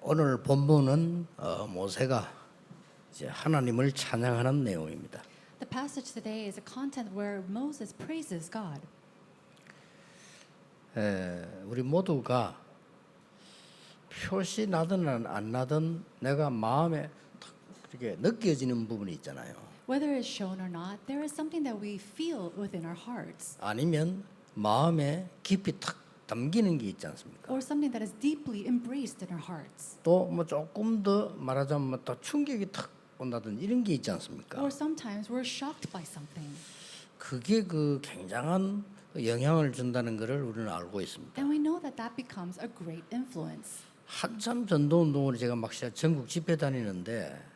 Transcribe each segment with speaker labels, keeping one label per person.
Speaker 1: 오늘 본문은 모세가 이제 하나님을 찬양하는 내용입니다.
Speaker 2: The passage today is a content where Moses praises God.
Speaker 1: 우리 모두가 표시 나든 안 나든 내가 마음에 탁 이렇게 느껴지는 부분이 있잖아요.
Speaker 2: Whether it's shown or not, there is something that we feel within our hearts,
Speaker 1: 아니면 마음에 깊이 탁 담기는 게 있지 않습니까?
Speaker 2: or something that is deeply embraced in our hearts.
Speaker 1: 또 뭐 조금 더 말하자면 또 충격이 탁 온다든 이런 게 있지 않습니까?
Speaker 2: Or sometimes we're shocked by something.
Speaker 1: 그게 그 굉장한 영향을 준다는 것을 우리는 알고 있습니다.
Speaker 2: And we know that that becomes a great influence.
Speaker 1: 한참 전도운동을 제가 막 전국 집회 다니는데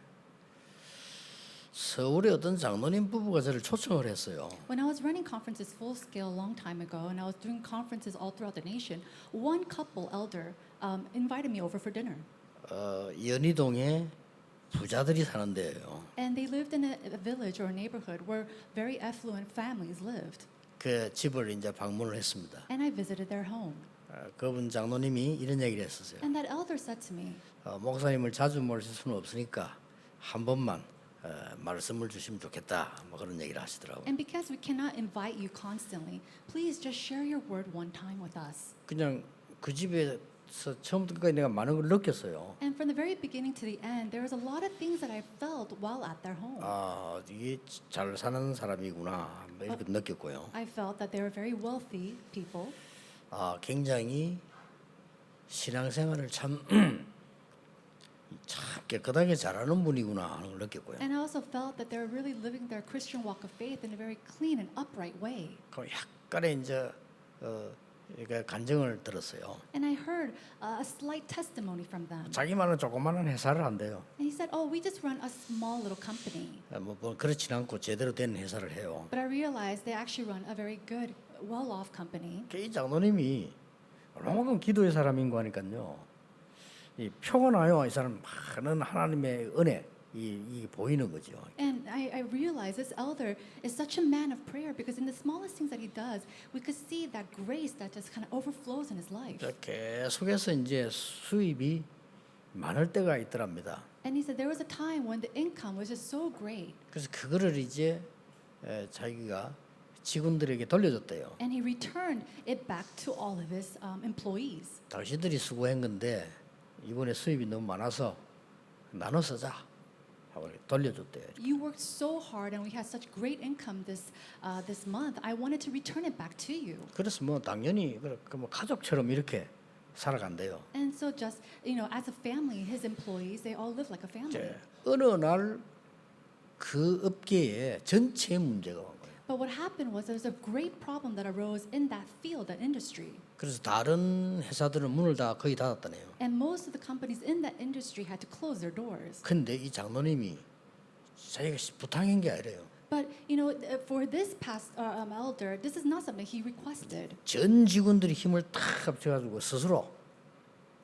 Speaker 1: 서울의 어떤 장로님 부부가 저를 초청을 했어요.
Speaker 2: When I was running conferences full scale a long time ago, and I was doing conferences all throughout the nation, one couple elder invited me over for dinner.
Speaker 1: 연희동에 부자들이 사는 데예요.
Speaker 2: And they lived in a village or a neighborhood where very affluent families lived.
Speaker 1: 그 집을 이제 방문을 했습니다.
Speaker 2: And I visited their home.
Speaker 1: 그분 장로님이 이런 얘기를 했었어요.
Speaker 2: And that elder said to me,
Speaker 1: 목사님을 자주 모실 수는 없으니까 한 번만 말씀을 주시면 좋겠다. 뭐 그런 얘기를 하시더라고요.
Speaker 2: and because we cannot invite you constantly, please just share your word one time with us.
Speaker 1: 그냥 그 집에서 처음부터 끝까지 내가 많은 걸 느꼈어요.
Speaker 2: And from the very beginning to the end, there was a lot of things that I felt while at their home.
Speaker 1: 이게 잘 사는 사람이구나 뭐 이렇게 느꼈고요.
Speaker 2: I felt that they were very wealthy people,
Speaker 1: 굉장히 신앙생활을 참 깨끗하게 잘하는 분이구나 하는 걸 느꼈고요.
Speaker 2: and I also felt that they were really living their Christian walk of faith in a very clean and upright way.
Speaker 1: 그 약간의 이제 이렇게 간증을 들었어요.
Speaker 2: And I heard a slight testimony from them.
Speaker 1: 자기만은 조그마한 회사를 한대요.
Speaker 2: And he said, "Oh, we just run a small little company."
Speaker 1: 뭐 그렇진 않고 제대로 된 회사를 해요.
Speaker 2: But I realized they actually run a very good, well-off company.
Speaker 1: 이 장로님이 얼마만큼 기도의 사람인 거 하니까요. 이 표가 나요. 이 사람 많은 하나님의 은혜 이 보이는 거죠.
Speaker 2: And I realized this elder is such a man of prayer because in the smallest things that he does, we could see that grace that just kind of overflows in his life.
Speaker 1: 계속해서 이제 수입이 많을 때가 있더랍니다.
Speaker 2: And he said there was a time when the income was just so great.
Speaker 1: 그래서 그거를 이제 자기가 직원들에게 돌려줬대요.
Speaker 2: And he returned it back to all of his employees.
Speaker 1: 당신들이 수고한 건데 이번에 수입이 너무 많아서 나눠 쓰자 하고 이렇게 돌려줬대요.
Speaker 2: You worked so hard and we had such great income this month. I wanted to return it back to you.
Speaker 1: 그래서 뭐 당연히 뭐 가족처럼 이렇게 살아간대요.
Speaker 2: And so just, as a family, his employees, they all live like a family.
Speaker 1: 어느 날 그 업계에 전체 문제가 온 거예요.
Speaker 2: But what happened was there was a great problem that arose in that field, that industry.
Speaker 1: 그래서 다른 회사들은 문을 다 거의 닫았다네요.
Speaker 2: And most of the companies in that industry had to close their doors.
Speaker 1: 근데 이 장로님이 자기가 부탁한 게 아니래요.
Speaker 2: But for this past elder, this is not something he requested.
Speaker 1: 전 직원들이 힘을 탁 합쳐가지고 스스로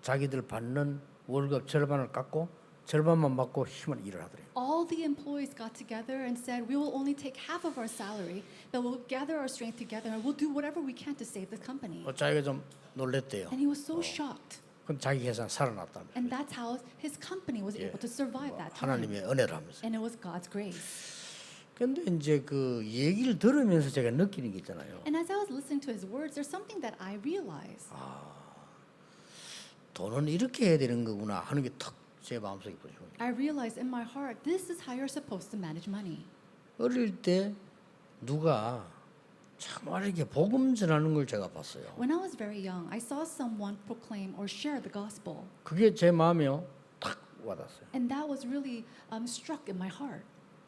Speaker 1: 자기들 받는 월급 절반을 깎고 절반만 받고 힘을 일을 하더래요.
Speaker 2: All the employees got together and said, "We will only take half of our salary, but we'll gather our strength together and we'll do whatever we can to save the company."
Speaker 1: 자기가 좀 놀랬대요.
Speaker 2: And he was so shocked.
Speaker 1: 그럼 자기 회사 살아났답니다.
Speaker 2: And that's how his company was able to survive that time.
Speaker 1: 하나님의 은혜를 하면서.
Speaker 2: And it was God's grace.
Speaker 1: 근데 이제 그 얘기를 들으면서 제가 느끼는 게 있잖아요.
Speaker 2: And as I was listening to his words, there's something that I realized.
Speaker 1: 돈은 이렇게 해야 되는 거구나 하는 게 탁 제 마음속에 보죠.
Speaker 2: I realized in my heart, this is how you're supposed to manage money.
Speaker 1: 어릴 때 누가 정말 이렇게 복음 전하는 걸 제가 봤어요.
Speaker 2: When I was very young, I saw someone proclaim or share the gospel.
Speaker 1: 그게 제 마음에요 탁 와닿았어요.
Speaker 2: And that was really struck in my heart.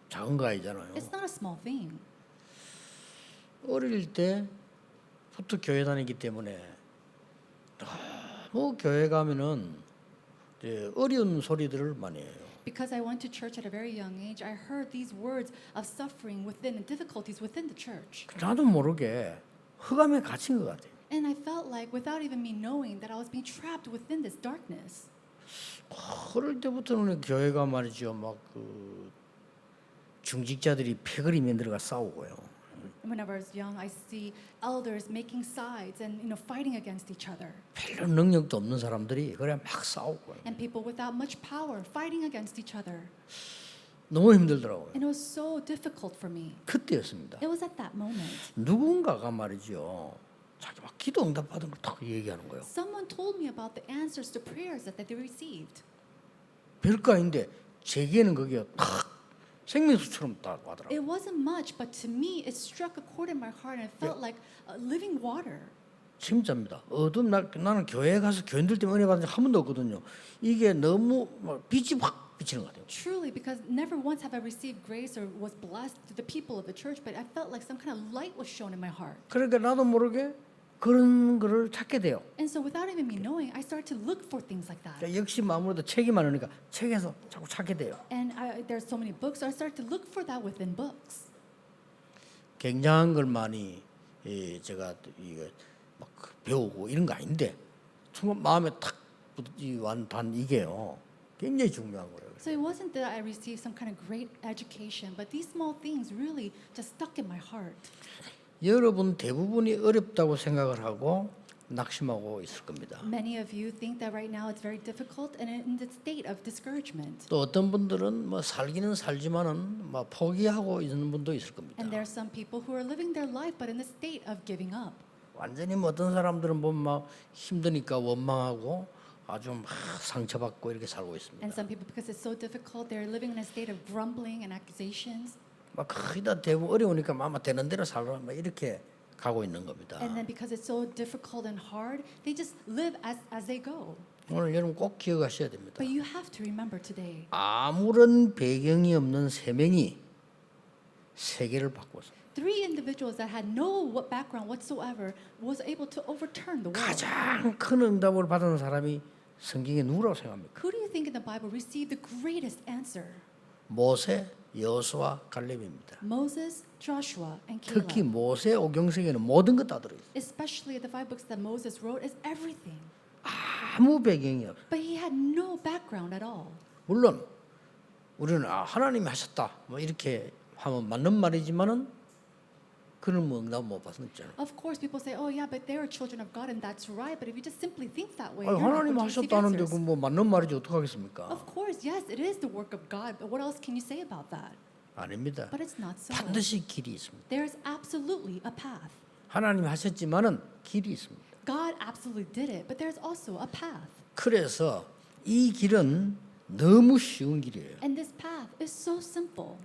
Speaker 1: 작은 거 아니잖아요.
Speaker 2: It's not a small thing.
Speaker 1: 어릴 때부터 교회 다니기 때문에 너무 교회 가면은 어려운 소리들을 많이 해요.
Speaker 2: Because I went to church at a very young age, I heard these words of suffering within and difficulties within the church.
Speaker 1: 나도 모르게 흑암에 갇힌 것 같아요.
Speaker 2: And I felt like, without even me knowing, that I was being trapped within this darkness.
Speaker 1: 어릴 때부터는 교회가 말이죠, 막 그 중직자들이 패거리 만들어가 싸우고요.
Speaker 2: Whenever I was young, I see elders making sides and fighting against each other,
Speaker 1: 별로 능력도 없는 사람들이 그래 막 싸우고
Speaker 2: and people without much power fighting against each other.
Speaker 1: 너무 힘들더라고요.
Speaker 2: And it was so difficult for me.
Speaker 1: 그때였습니다.
Speaker 2: It was at that moment.
Speaker 1: 누군가가 말이죠. 자기 막 기도 응답 받은 걸 딱 얘기하는 거예요.
Speaker 2: Someone told me about the answers to prayers that they received.
Speaker 1: 별거 아닌데 제게는 그게 탁 생명수처럼 딱 와더라고요.
Speaker 2: It wasn't much, but to me, it struck a chord in my heart, and it felt like living water.
Speaker 1: 진짜입니다. 어둠 나는 교회에 가서 교인들 때문에 은혜 받은 적 한 번도 없거든요. 이게 너무 막 빛이 확 비치는 것 같아요.
Speaker 2: Truly, because never once have I received grace or was blessed to the people of the church, but I felt like some kind of light was shown in my heart.
Speaker 1: 그러니까 나도 모르게 그런 거를 찾게 돼요.
Speaker 2: And so, without even me knowing, I started to look for things like that.
Speaker 1: 그러니까 역시 아무래도 책이 많으니까 책에서 자꾸 찾게 돼요.
Speaker 2: And there's so many books, so I started to look for that within books.
Speaker 1: 굉장한 걸 많이 제가 이거 막 배우고 이런 거 아닌데 정말 마음에 탁 완반 이게요. 굉장히 중요한 거예요.
Speaker 2: So it wasn't that I received some kind of great education, but these small things really just stuck in my heart.
Speaker 1: 여러분 대부분이 어렵다고 생각을 하고 낙심하고 있을 겁니다.
Speaker 2: Many of you think that right now it's very difficult and in the state of discouragement.
Speaker 1: 또 어떤 분들은 뭐 살기는 살지만은 막 포기하고 있는 분도 있을 겁니다.
Speaker 2: And there are some people who are living their life but in the state of giving up.
Speaker 1: 완전히 뭐 어떤 사람들은 보면 막 힘드니까 원망하고 아주 막 상처받고 이렇게 살고 있습니다.
Speaker 2: And some people, because it's so difficult, they're living in a state of grumbling and accusations.
Speaker 1: 막 거의 다 대부분 어려우니까 아마 되는 대로 살아 막 이렇게 가고 있는 겁니다.
Speaker 2: And then because it's so difficult and hard, they just live as they go.
Speaker 1: 오늘 여러분 꼭 기억하셔야 됩니다.
Speaker 2: But you have to remember today,
Speaker 1: 아무런 배경이 없는 세 명이 세계를 바꿨어요.
Speaker 2: 3 individuals that had no background whatsoever was able to overturn the world.
Speaker 1: 가장 큰 응답을 받은 사람이 성경에 누구라고 생각합니까?
Speaker 2: Who do you think in the Bible received the greatest answer?
Speaker 1: 모세, 여호수아, 갈렙입니다.
Speaker 2: Moses, Joshua, and Caleb.
Speaker 1: 특히 모세 오경성에는 모든 것 다 들어있어요.
Speaker 2: Especially the 5 books that Moses wrote is everything.
Speaker 1: 아무 배경이 없어요.
Speaker 2: But he had no background at all.
Speaker 1: 물론 우리는 하나님이 하셨다 뭐 이렇게 하면 맞는 말이지만은 그는 뭐 응답 못 받았잖아요.
Speaker 2: Of course, people say, "Oh, yeah, but they are children of God, and that's right." But if you just simply think that way, you're not
Speaker 1: 하나님
Speaker 2: going to receive
Speaker 1: 하셨다는데
Speaker 2: answers.
Speaker 1: 그 뭐 맞는 말이지 어떡하겠습니까?
Speaker 2: Of course, yes, it is the work of God. But what else can you say about that?
Speaker 1: 아닙니다.
Speaker 2: But it's not so.
Speaker 1: 반드시 길이 있습니다.
Speaker 2: There's absolutely a path.
Speaker 1: 하나님 하셨지만은 길이 있습니다.
Speaker 2: God absolutely did it, but there's also a path.
Speaker 1: 그래서 이 길은 너무 쉬운 길이에요.
Speaker 2: And this path is so simple.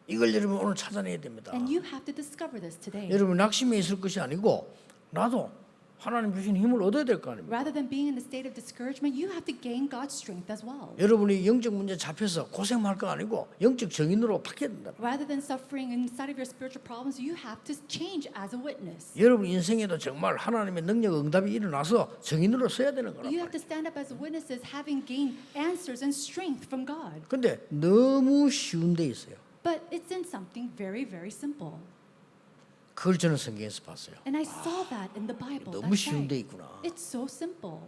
Speaker 1: 이걸 여러분 오늘 찾아내야 됩니다.
Speaker 2: And you have to discover this today.
Speaker 1: 여러분 낙심에 있을 것이 아니고 나도 하나님 주신 힘을 얻어야 될 거 아닙니까?
Speaker 2: Rather than being in the state of discouragement, you have to gain God's strength as well.
Speaker 1: 여러분이 영적 문제 잡혀서 고생할 거 아니고 영적 증인으로 바뀌어야 된다.
Speaker 2: Rather than suffering inside of your spiritual problems, you have to change as a witness.
Speaker 1: 여러분 인생에도 정말 하나님의 능력 응답이 일어나서 증인으로 서야 되는 거란
Speaker 2: You have
Speaker 1: 말이에요.
Speaker 2: to stand up as witnesses, having gained answers and strength from God.
Speaker 1: 근데 너무 쉬운 데 있어요.
Speaker 2: But it's in something very, very simple.
Speaker 1: 그걸 저는 성경에서 봤어요.
Speaker 2: And I saw that in the Bible.
Speaker 1: 너무
Speaker 2: That's
Speaker 1: 쉬운 데
Speaker 2: right.
Speaker 1: 있구나.
Speaker 2: It's so simple.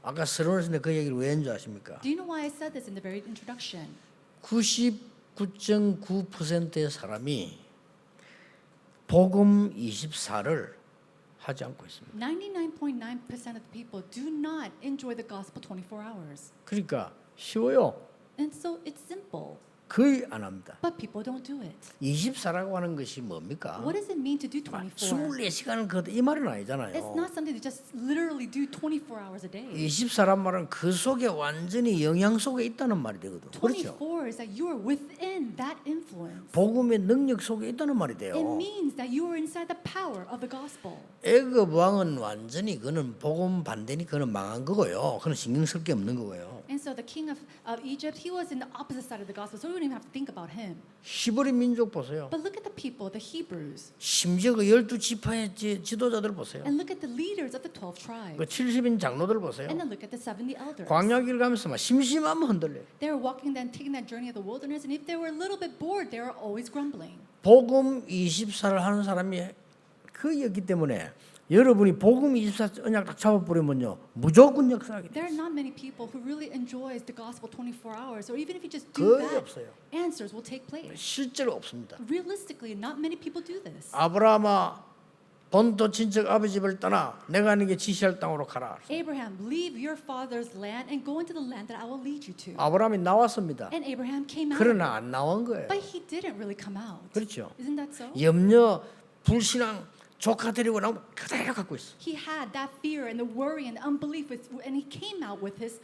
Speaker 1: 아까 서론에서 그 얘기를 왜 했는지 아십니까?
Speaker 2: Do you know why I said this in the very introduction?
Speaker 1: 99.9%의 사람이 복음 24를 하지 않고 있습니다.
Speaker 2: 99.9% of the people do not enjoy the gospel 24 hours.
Speaker 1: 그러니까 쉬워요.
Speaker 2: And so it's simple,
Speaker 1: 거의 안 합니다.
Speaker 2: but people don't do it.
Speaker 1: 24라고 하는 것이 뭡니까?
Speaker 2: What does it mean to do 24?
Speaker 1: 24시간은 이 말은
Speaker 2: It's
Speaker 1: 아니잖아요.
Speaker 2: not something to just literally do 24 hours a day.
Speaker 1: 24란 말은 그 속에 완전히 영향 속에 있다는 말이 되거든. 그렇죠?
Speaker 2: 24 is that you are within that influence.
Speaker 1: 복음의 능력 속에 있다는 말이 돼요.
Speaker 2: It means that you are inside the power of the gospel.
Speaker 1: 애굽 왕은 완전히 그는 복음 반대니 그는 망한 거고요. 그는 신경 쓸 게 없는 거고요.
Speaker 2: And so the king of Egypt, he was in the opposite side of the gospel, so we don't even have to think about him.
Speaker 1: 히브리 민족 보세요.
Speaker 2: But look at the people, the Hebrews,
Speaker 1: 심지어 그 12지파의 지도자들 보세요.
Speaker 2: and look at the leaders of the 12
Speaker 1: 그
Speaker 2: tribes,
Speaker 1: 70인 장로들 보세요.
Speaker 2: and then look at the 70 elders.
Speaker 1: 광야길 가면서 막 심심하면 흔들려요.
Speaker 2: They were walking then taking that journey of the wilderness, and if they were a little bit bored, they were always grumbling.
Speaker 1: 복음 24를 하는 사람이 거의 없기 때문에 여러분이 복음 24 언약 딱 잡아버리면요 무조건 역사하게
Speaker 2: There
Speaker 1: 돼요.
Speaker 2: are not many people who really enjoys the gospel 24 hours, or even if you just do
Speaker 1: 거의
Speaker 2: that,
Speaker 1: 없어요.
Speaker 2: answers will take place.
Speaker 1: 실제로 없습니다.
Speaker 2: Realistically, not many people do this.
Speaker 1: 아브라함아 본토 친척 아버지 집을 떠나 내가 네게 지시할 땅으로 가라.
Speaker 2: Abraham, leave your father's land and go into the land that I will lead you to.
Speaker 1: 아브라함이 나왔습니다.
Speaker 2: And Abraham came out.
Speaker 1: 그러나 안 나온 거예요.
Speaker 2: But he didn't really come out.
Speaker 1: 그렇죠.
Speaker 2: Isn't that so?
Speaker 1: 염려, 불신앙, 조카 데리고 나오면 그대로 갖고 있어.
Speaker 2: He had that fear and the worry and the unbelief, and he came out with his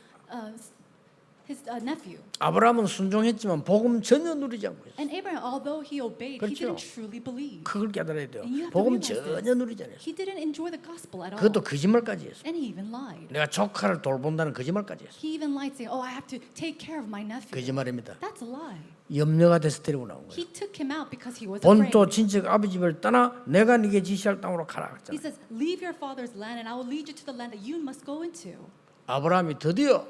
Speaker 2: nephew.
Speaker 1: 아브라함은 순종했지만 복음 전혀 누리지 않고 있어.
Speaker 2: And Abraham, although he obeyed, he
Speaker 1: 그렇죠.
Speaker 2: didn't truly believe.
Speaker 1: 그걸 깨달아야 돼요.
Speaker 2: And you have to
Speaker 1: 복음
Speaker 2: realize
Speaker 1: 전혀
Speaker 2: this.
Speaker 1: 누리지 않았어.
Speaker 2: He didn't enjoy the gospel at all.
Speaker 1: 그것도 거짓말까지 했어.
Speaker 2: And he even lied.
Speaker 1: 내가 조카를 돌본다는 거짓말까지 했어.
Speaker 2: He even lied, saying, "Oh, I have to take care of my nephew."
Speaker 1: 거짓말입니다.
Speaker 2: That's a lie.
Speaker 1: 염려가 돼서 데리고 나온 거예요.
Speaker 2: He took him out because he was afraid.
Speaker 1: 본토 친척 아버지 집을 떠나 내가 네게 지시할 땅으로 가라.
Speaker 2: He
Speaker 1: 그랬잖아요.
Speaker 2: says, "Leave your father's land, and I will lead you to the land that you must go into."
Speaker 1: 아브라함이 드디어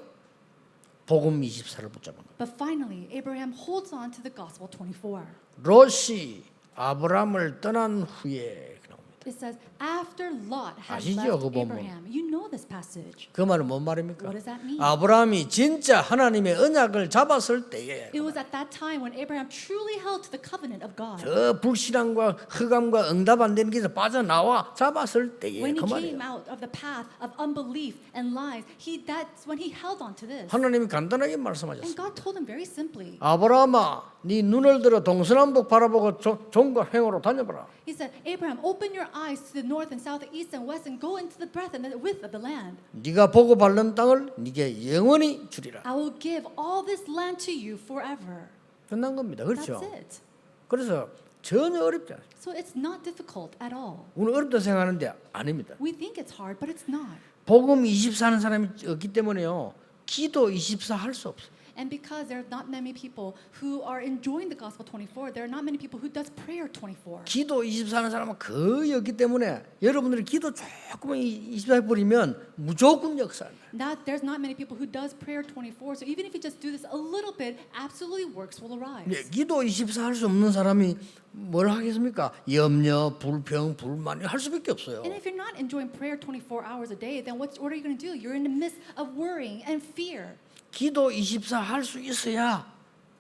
Speaker 1: 복음 24를 붙잡은 거예요.
Speaker 2: But finally, Abraham holds on to the gospel 24.
Speaker 1: 롯이 아브라함을 떠난 후에 나옵니다.
Speaker 2: It says, after Lot had
Speaker 1: 아시죠,
Speaker 2: left
Speaker 1: 그 본문?
Speaker 2: Abraham. You know this passage.
Speaker 1: 그 말은 뭔 말입니까?
Speaker 2: What does that mean?
Speaker 1: 아브라함이 진짜 하나님의 언약을 잡았을 때에
Speaker 2: It was at that time when Abraham truly held to the covenant of God.
Speaker 1: 저 불신앙과 흑암과 응답 안 되는 길에서 빠져나와 잡았을 때에
Speaker 2: When
Speaker 1: 그
Speaker 2: he
Speaker 1: 말이에요.
Speaker 2: came out of the path of unbelief and lies, that's when he held on to this.
Speaker 1: 하나님이 간단하게
Speaker 2: And
Speaker 1: 말씀하셨어요.
Speaker 2: God told him very simply.
Speaker 1: 아브라함아, 네 눈을 들어 동서남북 바라보고 종과 횡으로 다녀봐라.
Speaker 2: He said, Abraham, open your eyes to the north and south, the east and west, and go into the breadth and the width of the land.
Speaker 1: 네가 보고 밟는 땅을 네게 영원히 주리라.
Speaker 2: I will give all this land to you forever.
Speaker 1: 끝난 겁니다. 그렇죠?
Speaker 2: That's it.
Speaker 1: 그래서 전혀 어렵지 않아요.
Speaker 2: So it's not difficult at all.
Speaker 1: 우리는 어렵다 생각하는데 아닙니다.
Speaker 2: We think it's hard, but it's not.
Speaker 1: 복음 24 하는 사람이 없기 때문에요. 기도 24 할 수 없어요.
Speaker 2: And because there are not many people who are enjoying the gospel 24, there are not many people who does prayer 24.
Speaker 1: 기도 24 하는 사람은 거의 없기 때문에 여러분들이 기도 조금만 24 버리면 무조건 역사합니다.
Speaker 2: Now there's not many people who does prayer 24. So even if you just do this a little bit, absolutely works will arise.
Speaker 1: 네, 기도 24 할 수 없는 사람이 뭘 하겠습니까? 염려, 불평, 불만 할 수밖에 없어요.
Speaker 2: And if you're not enjoying prayer 24 hours a day, then what are you going to do? You're in the midst of worrying and fear.
Speaker 1: 기도 24 할 수 있어야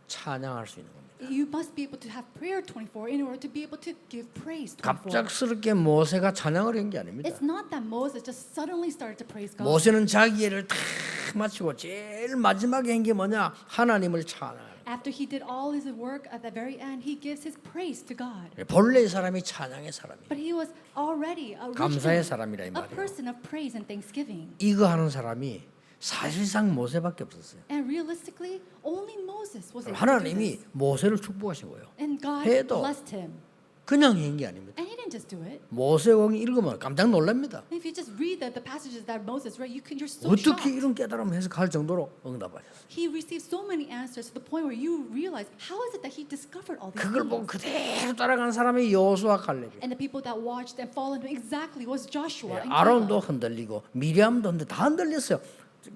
Speaker 1: 찬양할 수 있는 겁니다.
Speaker 2: You must be able to have prayer 24 in order to be able to give praise 24.
Speaker 1: 갑작스럽게 모세가 찬양을 한 게 아닙니다.
Speaker 2: It's not that Moses just suddenly started to praise God.
Speaker 1: 모세는 자기 일을 다 마치고 제일 마지막에 한 게 뭐냐? 하나님을 찬양.
Speaker 2: After he did all his work at the very end, he gives his praise to God.
Speaker 1: 본래 사람이 찬양의 사람이에요.
Speaker 2: But he was already
Speaker 1: 감사의
Speaker 2: originally
Speaker 1: 사람이라 이
Speaker 2: a
Speaker 1: 말이에요.
Speaker 2: person of praise and thanksgiving.
Speaker 1: 이거 하는 사람이 사실상 모세밖에 없었어요.
Speaker 2: And realistically, only Moses was able to do
Speaker 1: 하나님이
Speaker 2: this.
Speaker 1: 모세를 축복하신 거예요.
Speaker 2: And God
Speaker 1: 해도
Speaker 2: blessed him.
Speaker 1: 그냥 한 게 아닙니다.
Speaker 2: And he didn't just do it.
Speaker 1: 모세왕이 읽으면 깜짝 놀랍니다.
Speaker 2: And if you just read the passages that Moses read, you're so
Speaker 1: 어떻게
Speaker 2: shocked.
Speaker 1: 이런 깨달음 해석할 정도로 응답하셨어요.
Speaker 2: He received so many answers to the point where you realize, how is it that he discovered all these
Speaker 1: 그걸 보고
Speaker 2: things?
Speaker 1: 그대로 따라간 사람이 여호수아 칼렙이에요.
Speaker 2: And the people that watched and followed him exactly was Joshua and
Speaker 1: 아론도
Speaker 2: Caleb.
Speaker 1: 흔들리고 미리암도 흔들리고 다 흔들렸어요.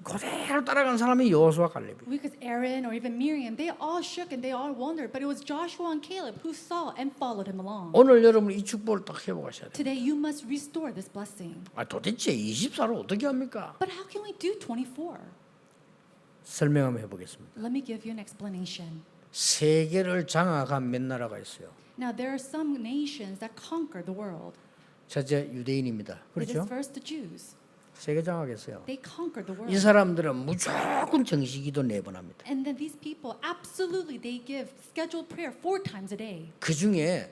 Speaker 1: 그대로 따라간 사람이 여호수아 칼렙이에요.
Speaker 2: Because Aaron or even Miriam, they all shook and they all wondered, but it was Joshua and Caleb who saw and followed him along.
Speaker 1: 오늘 여러분 이 축복을 딱 회복하셔야 돼요.
Speaker 2: Today you must restore this blessing.
Speaker 1: 도대체 24를 어떻게 합니까?
Speaker 2: But how can we do 24?
Speaker 1: 설명 한번 해보겠습니다.
Speaker 2: Let me give you an explanation.
Speaker 1: 세계를 장악한 몇 나라가 있어요.
Speaker 2: Now there are some nations that conquer the world.
Speaker 1: 첫째 유대인입니다.
Speaker 2: It is
Speaker 1: 그렇죠?
Speaker 2: first the Jews.
Speaker 1: 세계 장악했어요.
Speaker 2: They conquered the
Speaker 1: 이
Speaker 2: world.
Speaker 1: 사람들은 무조건 정식기도 4번 합니다.
Speaker 2: And then these people, absolutely, they give scheduled prayer 4 times a day.
Speaker 1: 그 중에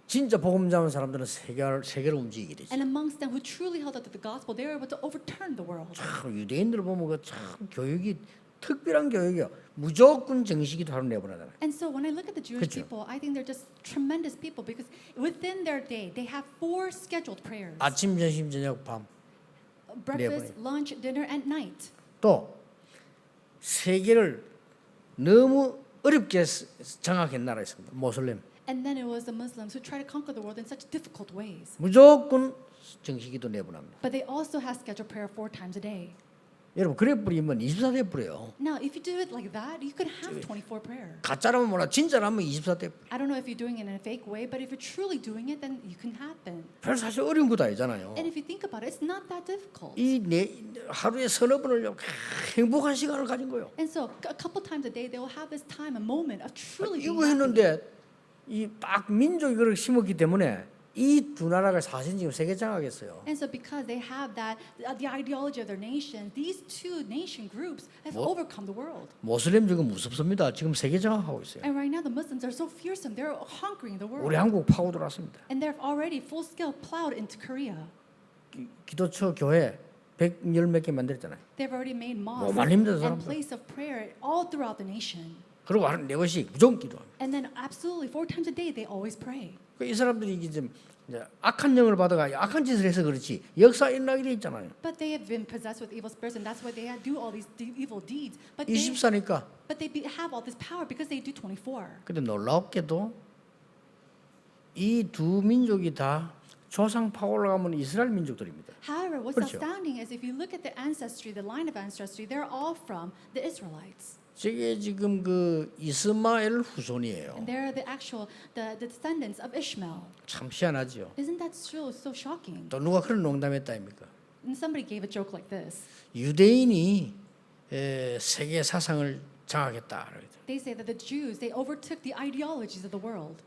Speaker 1: 진짜 복음 잡은 사람들은 세계를 움직이게 되죠.
Speaker 2: And amongst them who truly held up to the gospel, they were able to overturn the world.
Speaker 1: 참 유대인들 보면 그 참 교육이 특별한 교육이요. 무조건 정식기도 하루 내보내잖아요.
Speaker 2: And so when I look at the Jewish
Speaker 1: 그렇죠.
Speaker 2: people, I think they're just tremendous people because within their day, they have 4 scheduled prayers.
Speaker 1: 아침, 점심, 저녁, 밤.
Speaker 2: Breakfast, lunch, dinner, and night.
Speaker 1: 또 세계를 너무 어렵게 장악한 나라 있습니다. 모슬렘.
Speaker 2: And then it was the Muslims who try to conquer the world in such difficult ways.
Speaker 1: 무조건 정식기도 내보냅니다.
Speaker 2: But they also have scheduled prayer 4 times a day.
Speaker 1: 여러분 그래 뿌리면 24대 뿌려요.
Speaker 2: Now, if you do it like that, you could have 24 prayer.
Speaker 1: 가짜라면 몰라 진짜라면 24대.
Speaker 2: I don't know if you're doing it in a fake way, but if you're truly doing it, then you can happen.
Speaker 1: 별 사실 어려운 것도 아니잖아요.
Speaker 2: And if you think about it, it's not that difficult.
Speaker 1: 이 하루에 서너 번을 행복한 시간을 가진 거예요.
Speaker 2: And so, a couple times a day, they will have this time, a moment of truly being
Speaker 1: 이거
Speaker 2: happy.
Speaker 1: 했는데 이 딱 민족이 그걸 심었기 때문에 이 두 나라가 사실 지금 세계 장악했어요.
Speaker 2: And so, because they have that, the ideology of their nation, these two nation groups have
Speaker 1: 뭐?
Speaker 2: overcome the world.
Speaker 1: 모슬렘 지금 무섭습니다. 지금 세계 장악하고 있어요.
Speaker 2: And right now, the Muslims are so fearsome; they're conquering the
Speaker 1: 우리
Speaker 2: world.
Speaker 1: 한국 파고 들어왔습니다.
Speaker 2: And they're already full scale plowed into Korea.
Speaker 1: 기도처 교회 110 몇 개 만들었잖아요.
Speaker 2: They've already made mosques
Speaker 1: 뭐 말립니다,
Speaker 2: and
Speaker 1: 사람들.
Speaker 2: place of prayer all throughout the nation.
Speaker 1: 그리고 하루에 4번씩 무조건 기도합니다.
Speaker 2: And then, absolutely, 4 times a day, they always pray.
Speaker 1: 이 사람들이 이게 좀 이제 악한 영을 받아가 악한 짓을 해서 그렇지 역사 일어나게 돼 있잖아요.
Speaker 2: But they have been possessed with evil spirits, and that's why they do all these evil deeds. But
Speaker 1: 24니까.
Speaker 2: they have all this power because they do 24.
Speaker 1: 근데 놀랍게도 이 두 민족이 다 조상 파 올라가면 이스라엘 민족들입니다.
Speaker 2: However, what's
Speaker 1: 그렇죠.
Speaker 2: astounding is if you look at the ancestry, the line of ancestry, they're all from the Israelites.
Speaker 1: 저게 지금 그 이스마엘 후손이에요.
Speaker 2: And they're the actual, the descendants of Ishmael.
Speaker 1: 참 희한하죠.
Speaker 2: Isn't that so shocking?
Speaker 1: 또 누가 그런 농담했다입니까?
Speaker 2: And somebody gave a joke like this.
Speaker 1: 유대인이 세계 사상을 장악했다.
Speaker 2: They say that the Jews, they overtook the ideologies of the world.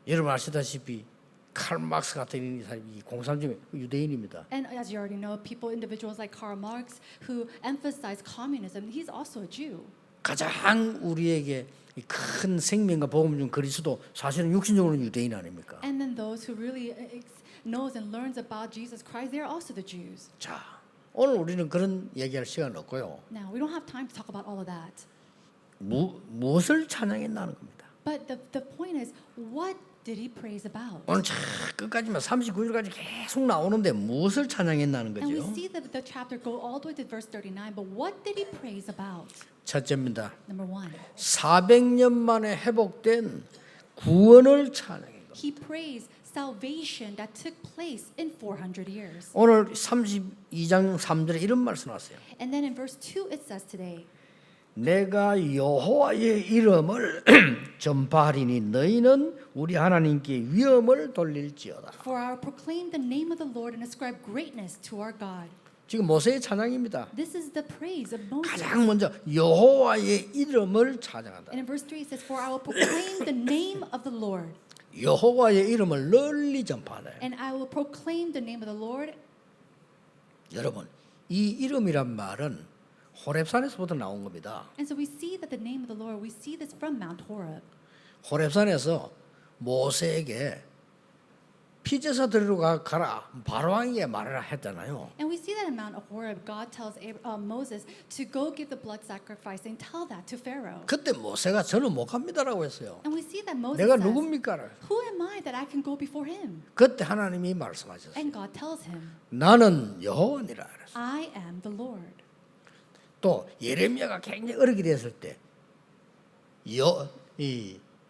Speaker 1: 여러분 아시다시피 칼 막스 같은 사람이 공산주의 유대인입니다.
Speaker 2: And as you already know, individuals like Karl Marx, who emphasize communism, he's also a Jew.
Speaker 1: 가장 우리에게 큰 생명과 복음 준 그리스도 사실은 육신적으로는 유대인 아닙니까?
Speaker 2: And then those who really knows and learns about Jesus Christ, they're also the Jews.
Speaker 1: 자, 오늘 우리는 그런 얘기할 시간 없고요.
Speaker 2: Now, we don't have time to talk about all of that.
Speaker 1: 무엇을 찬양했나는 겁니다.
Speaker 2: But the point is, what did he praise about?
Speaker 1: 오늘 참 끝까지만 39절까지 계속 나오는데 무엇을 찬양했나는
Speaker 2: And we
Speaker 1: 거죠?
Speaker 2: see the chapter go all the way to verse 39, but what did he praise about?
Speaker 1: 첫째입니다.
Speaker 2: Number 1,
Speaker 1: 400년 만에 회복된 구원을 찬양한 겁니다.
Speaker 2: he praised salvation that took place in 400 years.
Speaker 1: 오늘 32장 3절에 이런 말씀 나왔어요.
Speaker 2: And then in verse 2 it says today,
Speaker 1: 내가 여호와의 이름을 전파하리니 너희는 우리 하나님께 위엄을 돌릴지어다.
Speaker 2: For I will proclaim the name of the Lord and ascribe greatness to our God.
Speaker 1: 지금 모세의 찬양입니다.
Speaker 2: This is the praise of Moses.
Speaker 1: 가장 먼저 여호와의 이름을 찬양한다.
Speaker 2: And in verse 3 it says, For I will proclaim the name of the Lord,
Speaker 1: 여호와의 이름을 널리 전파하다.
Speaker 2: and I will proclaim the name of the Lord.
Speaker 1: 여러분, 이 이름이란 말은 호렙산에서부터 나온 겁니다.
Speaker 2: And so we see that the name of the Lord, we see this from Mount Horeb.
Speaker 1: 호렙산에서 모세에게 피제사 드리러 가라. 바로왕에게 말하라 했잖아요.
Speaker 2: And we see that in Mount Horeb, God tells Moses to go give the blood sacrifice and tell that to Pharaoh.
Speaker 1: 그때 모세가 저는 못 갑니다라고 했어요.
Speaker 2: And we see that Moses
Speaker 1: 내가
Speaker 2: says,
Speaker 1: 누굽니까?
Speaker 2: Who am I that I can go before him?
Speaker 1: 그때 하나님이 말씀하셨어요.
Speaker 2: And God tells him,
Speaker 1: 나는 여호와니라 그랬어요.
Speaker 2: I am the Lord.
Speaker 1: 또 예레미야가 굉장히 어리게 됐을 때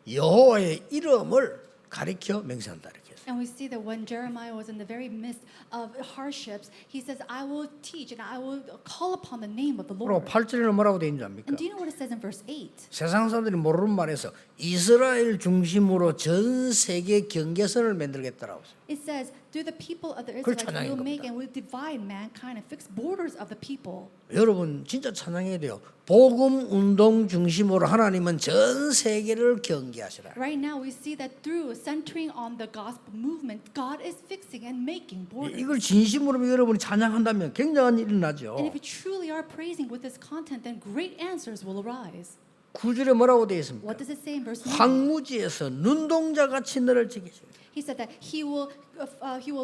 Speaker 1: 여호와의 이름을 가리켜 맹세한다 이렇게 했어요.
Speaker 2: And we see that when Jeremiah was in the very midst of hardships, he says, I will teach and I will call upon the name of the
Speaker 1: 그리고
Speaker 2: Lord.
Speaker 1: 8절에는 뭐라고 되어 있는지 압니까?
Speaker 2: And do you know what it says in verse 8?
Speaker 1: 세상 사람들이 모르는 말에서 이스라엘 중심으로 전 세계 경계선을 만들겠다라고 했어요.
Speaker 2: It says, through the people of the
Speaker 1: 그걸
Speaker 2: Israelites, we
Speaker 1: 찬양인
Speaker 2: will make
Speaker 1: 겁니다.
Speaker 2: and will divide mankind and fix borders of the people.
Speaker 1: 여러분 진짜 찬양해야 돼요. 복음 운동 중심으로 하나님은 전 세계를 경계하시라.
Speaker 2: Right now, we see that through centering on the gospel movement, God is fixing and making borders.
Speaker 1: 이걸 진심으로 여러분이 찬양한다면 굉장한 일이 나죠.
Speaker 2: And if we truly are praising with this content, then great answers will arise.
Speaker 1: 9절에 뭐라고 되어 있습니까?
Speaker 2: What does it say in verse 9?
Speaker 1: 황무지에서 눈동자같이 너를 지키시라.
Speaker 2: He said that he will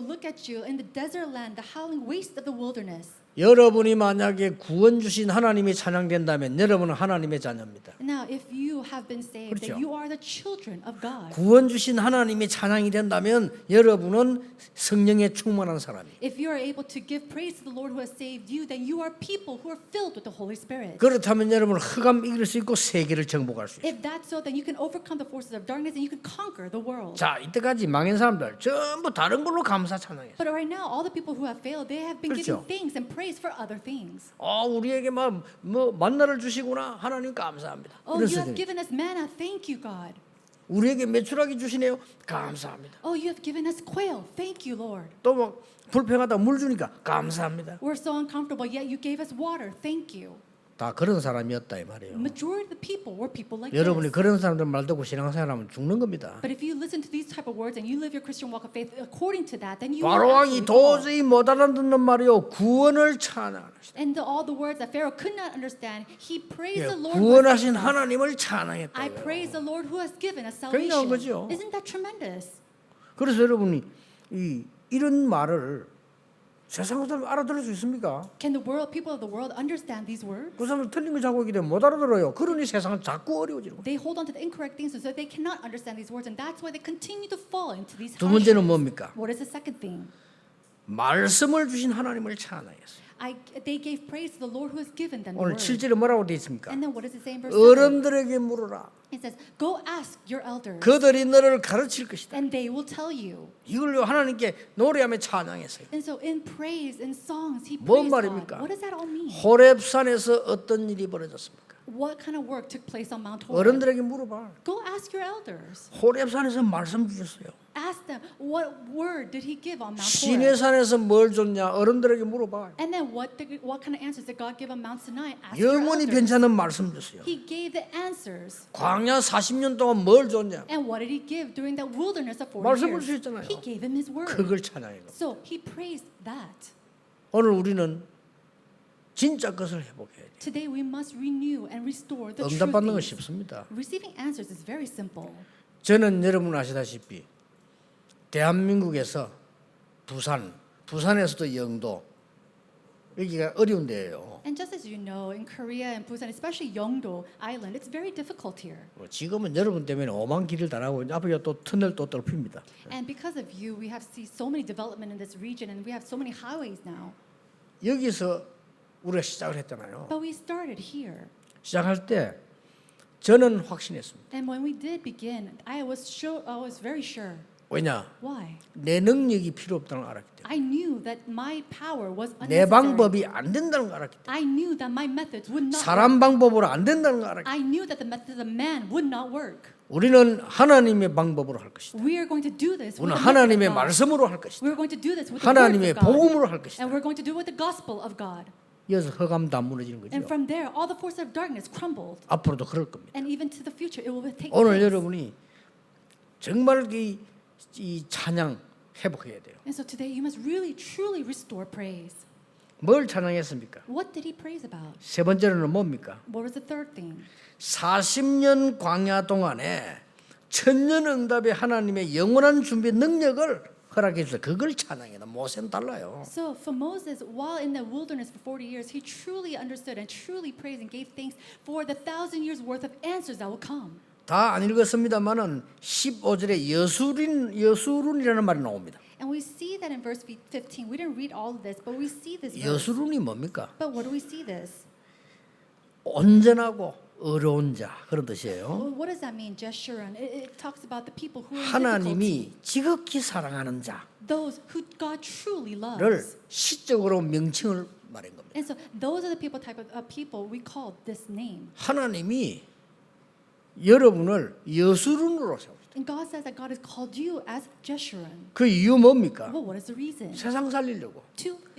Speaker 2: look at you in the desert land, the howling waste of the wilderness.
Speaker 1: 여러분이 만약에 구원 주신 하나님이 찬양된다면 여러분은 하나님의 자녀입니다.
Speaker 2: Now, if you have been saved,
Speaker 1: 그렇죠.
Speaker 2: then you are the children of God.
Speaker 1: 구원 주신 하나님이 찬양이 된다면 여러분은 성령에 충만한 사람이에요.
Speaker 2: If you are able to give praise to the Lord who has saved you, then you are people who are filled with the Holy Spirit.
Speaker 1: 그렇다면 여러분은 흑암 이길 수 있고 세계를 정복할 수 있어요.
Speaker 2: If that's so, then you can overcome the forces of darkness and you can conquer the world.
Speaker 1: 자, 이때까지 망한 사람들 전부 다른 걸로 감사 찬양했어요.
Speaker 2: But right now, all the people who have failed, they have been
Speaker 1: 그렇죠.
Speaker 2: giving thanks and praise praise for other things.
Speaker 1: 우리에게 뭐 만나를 주시구나. 하나님 감사합니다.
Speaker 2: Oh,
Speaker 1: 이런
Speaker 2: you have
Speaker 1: 소리.
Speaker 2: given us manna. Thank you, God.
Speaker 1: 우리에게 메추라기 주시네요. 감사합니다.
Speaker 2: Oh, you have given us quail. Thank you, Lord.
Speaker 1: 또 뭐 불평하다 물 주니까 감사합니다.
Speaker 2: We're so uncomfortable, yet you gave us water. Thank you.
Speaker 1: 다 그런 사람이었다 이 말이에요.
Speaker 2: Majority of the people were people like
Speaker 1: 여러분이
Speaker 2: this.
Speaker 1: 그런 사람들 말 듣고 신앙생활하면 죽는 겁니다.
Speaker 2: But if you listen to these type of words and you live your Christian walk of faith according to that, then you will
Speaker 1: 바로 왕이
Speaker 2: actually fall.
Speaker 1: 도저히 못 알아듣는 말이요 구원을 찬양하시다.
Speaker 2: And all the words that Pharaoh could not understand, he praised the Lord.
Speaker 1: 구원하신 하나님을 찬양했다.
Speaker 2: I praise the Lord who has given us
Speaker 1: 굉장한
Speaker 2: salvation.
Speaker 1: 거죠.
Speaker 2: Isn't that tremendous?
Speaker 1: 그래서 여러분이 이런 말을 세상 사람 알아들을 수 있습니까?
Speaker 2: Can the world, people of the world, understand these words?
Speaker 1: 그 사람들 틀린 거 자꾸 얘기 되면 못 알아들어요. 그러니 세상은 자꾸 어려워지는 거예요.
Speaker 2: They hold on to the incorrect things, so they cannot understand these words, and that's why they continue to fall into these.
Speaker 1: 두 번째는
Speaker 2: harshness.
Speaker 1: 뭡니까?
Speaker 2: What is the second thing?
Speaker 1: 말씀을 주신 하나님을 찬양했어요.
Speaker 2: They gave praise to the Lord who has given them the
Speaker 1: 오늘
Speaker 2: word.
Speaker 1: 7절에 뭐라고 되어 있습니까?
Speaker 2: And then what does it say in verse 7?
Speaker 1: 어른들에게 물으라.
Speaker 2: It says, "Go ask your elders,
Speaker 1: 그들이 너를 가르칠 것이다.
Speaker 2: and they will tell you."
Speaker 1: 이걸로 하나님께 노래하며 찬양했어요.
Speaker 2: And so, in praise, in songs, he
Speaker 1: 뭔
Speaker 2: praised
Speaker 1: 말입니까?
Speaker 2: God. What does that all mean?
Speaker 1: 호렙산에서 어떤 일이 벌어졌습니까?
Speaker 2: What kind of work took place on Mount Horeb?
Speaker 1: 어른들에게 물어봐.
Speaker 2: Go ask your elders.
Speaker 1: 호렙산에서 말씀 주셨어요.
Speaker 2: Ask them, what word did he give on Mount
Speaker 1: 시내
Speaker 2: Horeb?
Speaker 1: 산에서 뭘 줬냐? 어른들에게 물어봐.
Speaker 2: And then what kind of answers did God give on Mount Sinai? Ask your
Speaker 1: 영원히
Speaker 2: elders.
Speaker 1: 괜찮은 말씀 줬어요.
Speaker 2: He gave the answers.
Speaker 1: 광야 40년 동안 뭘 줬냐?
Speaker 2: And what did he give during that wilderness of 40
Speaker 1: 말씀을
Speaker 2: years?
Speaker 1: 주셨잖아요.
Speaker 2: He gave him his word.
Speaker 1: 그걸 찬양해.
Speaker 2: So he praised that.
Speaker 1: 오늘 우리는 진짜 것을 회복해야 돼.
Speaker 2: Today we must renew and restore the true
Speaker 1: 응답받는 건
Speaker 2: things.
Speaker 1: 쉽습니다.
Speaker 2: Receiving answers is very simple.
Speaker 1: 저는 여러분 아시다시피 대한민국에서 부산에서도 영도 여기가 어려운 데예요.
Speaker 2: And just as you know, in Korea and Busan, especially Yeongdo Island, it's very difficult here.
Speaker 1: 지금은 여러분 때문에 오만 길을 달하고 앞에 또 터널 또 뚫힙니다.
Speaker 2: And because of you, we have seen so many development in this region, and we have so many highways now.
Speaker 1: 여기서 우리가 시작을 했잖아요.
Speaker 2: But we started here.
Speaker 1: 시작할 때 저는 확신했습니다.
Speaker 2: And when we did begin, I was very sure.
Speaker 1: 왜냐?
Speaker 2: Why?
Speaker 1: 내 능력이 필요 없다는 걸 알았기 때문에.
Speaker 2: I knew that my power was
Speaker 1: 내
Speaker 2: unnecessary.
Speaker 1: 방법이 안 된다는 걸 알았기 때문에.
Speaker 2: I knew that my methods would not work.
Speaker 1: 사람 방법으로 안 된다는 걸 알았기 때문에.
Speaker 2: I knew that the methods of man would not work.
Speaker 1: 우리는 하나님의 방법으로 할 것이다.
Speaker 2: We are going to do this with
Speaker 1: 우리는
Speaker 2: the method of
Speaker 1: 하나님의
Speaker 2: God.
Speaker 1: 말씀으로 할 것이다.
Speaker 2: We're going to do this with the word
Speaker 1: 하나님의
Speaker 2: of God.
Speaker 1: 복음으로 할 것이다.
Speaker 2: And we're going to do it with the gospel of God.
Speaker 1: 여기서 허감도 안 무너지는
Speaker 2: And
Speaker 1: 거죠.
Speaker 2: from there, all the forces of darkness crumbled.
Speaker 1: 앞으로도 그럴 겁니다.
Speaker 2: And even to the future, it will take
Speaker 1: 오늘
Speaker 2: place.
Speaker 1: 여러분이 정말 이 찬양 회복해야 돼요.
Speaker 2: And so today, you must really, truly restore praise.
Speaker 1: 뭘 찬양했습니까?
Speaker 2: What did he praise about?
Speaker 1: 세 번째로는 뭡니까?
Speaker 2: What was the third thing?
Speaker 1: 40년 광야 동안에 천년응답의 하나님의 영원한 준비 능력을 허락해 주셔서 그걸 찬양해요. 모세는 달라요.
Speaker 2: So for Moses, while in the wilderness for 40 years, he truly understood and truly praised and gave thanks for the 1,000 years worth of answers that will come.
Speaker 1: 다 안 읽었습니다만은 15절에 여수룬이라는 말이 나옵니다.
Speaker 2: And we see that in verse 15. We didn't read all of this, but we see this verse.
Speaker 1: 여수룬이 뭡니까?
Speaker 2: But what do we see this?
Speaker 1: 온전하고 어려운 자 그런 뜻이에요.
Speaker 2: Well, what does that mean, Jeshurun? It talks about the people who are in difficulty.
Speaker 1: 하나님이 지극히 사랑하는 자를
Speaker 2: Those who God truly loves.
Speaker 1: 시적으로 명칭을 말한 겁니다.
Speaker 2: And so those are the type of people we call this name.
Speaker 1: 하나님이 여러분을 여수룬으로 세우셨다.
Speaker 2: And God says that God has called you as Jeshurun.
Speaker 1: 그 이유 뭡니까?
Speaker 2: Well, what is the reason?
Speaker 1: 세상 살리려고.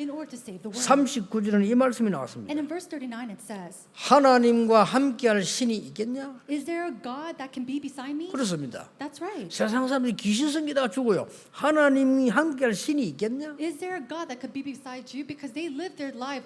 Speaker 2: In order to save the world.
Speaker 1: 39절에는 이 말씀이 나왔습니다.
Speaker 2: And in verse 39 it says,
Speaker 1: 하나님과 함께할 신이 있겠냐?
Speaker 2: is there a God that can be beside me?
Speaker 1: 그렇습니다.
Speaker 2: That's right.
Speaker 1: 세상 사람들이 귀신 섬기다가 죽어요. 하나님이 함께할 신이 있겠냐?
Speaker 2: Is there a God that could be beside you because they live their life